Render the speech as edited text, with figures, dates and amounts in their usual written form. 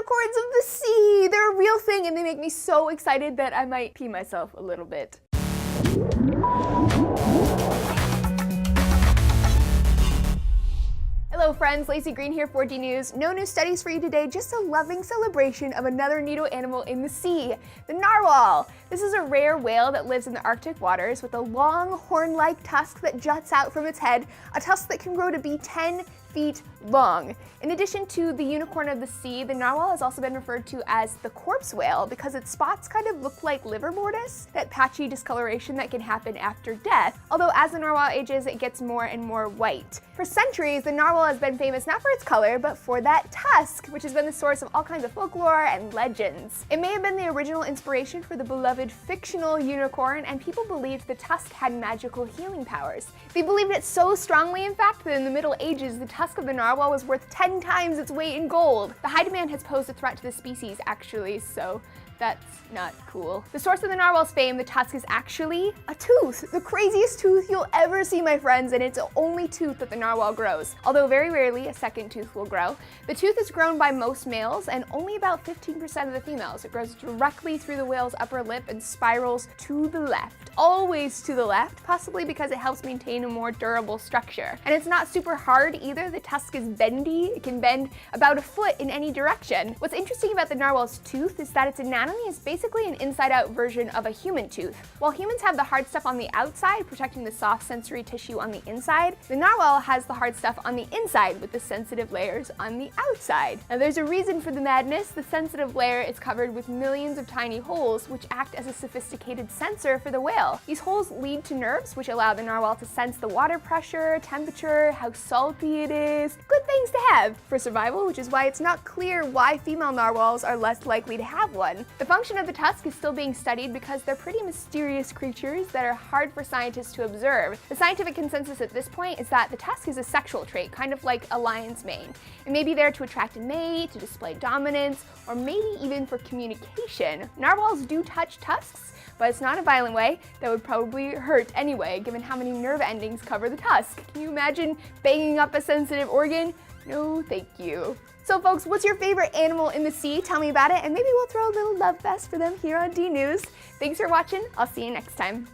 unicorns of the sea! They're a real thing and they make me so excited that I might pee myself a little bit. Hello friends, Lacey Green here for D News. No new studies for you today, just a loving celebration of another neato animal in the sea, the narwhal. This is a rare whale that lives in the Arctic waters with a long horn-like tusk that juts out from its head, a tusk that can grow to be 10 feet long. In addition to the unicorn of the sea, the narwhal has also been referred to as the corpse whale because its spots kind of look like liver mortis, that patchy discoloration that can happen after death, although as the narwhal ages, it gets more and more white. For centuries, the narwhal has been famous not for its color, but for that tusk, which has been the source of all kinds of folklore and legends. It may have been the original inspiration for the beloved fictional unicorn, and people believed the tusk had magical healing powers. They believed it so strongly, in fact, that in the Middle Ages, the tusk of the narwhal was worth 10 times its weight in gold. The high demand has posed a threat to the species, actually, so that's not cool. The source of the narwhal's fame, the tusk, is actually a tooth. The craziest tooth you'll ever see, my friends, and it's the only tooth that the narwhal grows. Although very rarely a second tooth will grow. The tooth is grown by most males and only about 15% of the females. It grows directly through the whale's upper lip and spirals to the left. Always to the left, possibly because it helps maintain a more durable structure. And it's not super hard either. The tusk is bendy. It can bend about a foot in any direction. What's interesting about the narwhal's tooth is that its anatomy is basically an inside-out version of a human tooth. While humans have the hard stuff on the outside, protecting the soft sensory tissue on the inside, the narwhal has the hard stuff on the inside with the sensitive layers on the outside. Now there's a reason for the madness. The sensitive layer is covered with millions of tiny holes which act as a sophisticated sensor for the whale. These holes lead to nerves which allow the narwhal to sense the water pressure, temperature, how salty it is. Good things to have for survival, which is why it's not clear why female narwhals are less likely to have one. The function of the tusk is still being studied because they're pretty mysterious creatures that are hard for scientists to observe. The scientific consensus at this point is that the tusk is a sexual trait, kind of like a lion's mane. It may be there to attract a mate, to display dominance, or maybe even for communication. Narwhals do touch tusks, but it's not a violent way. That would probably hurt anyway, given how many nerve endings cover the tusk. Can you imagine banging up a sensitive organ? No, thank you. So folks, what's your favorite animal in the sea? Tell me about it, and maybe we'll throw a little love fest for them here on D News. Thanks for watching. I'll see you next time.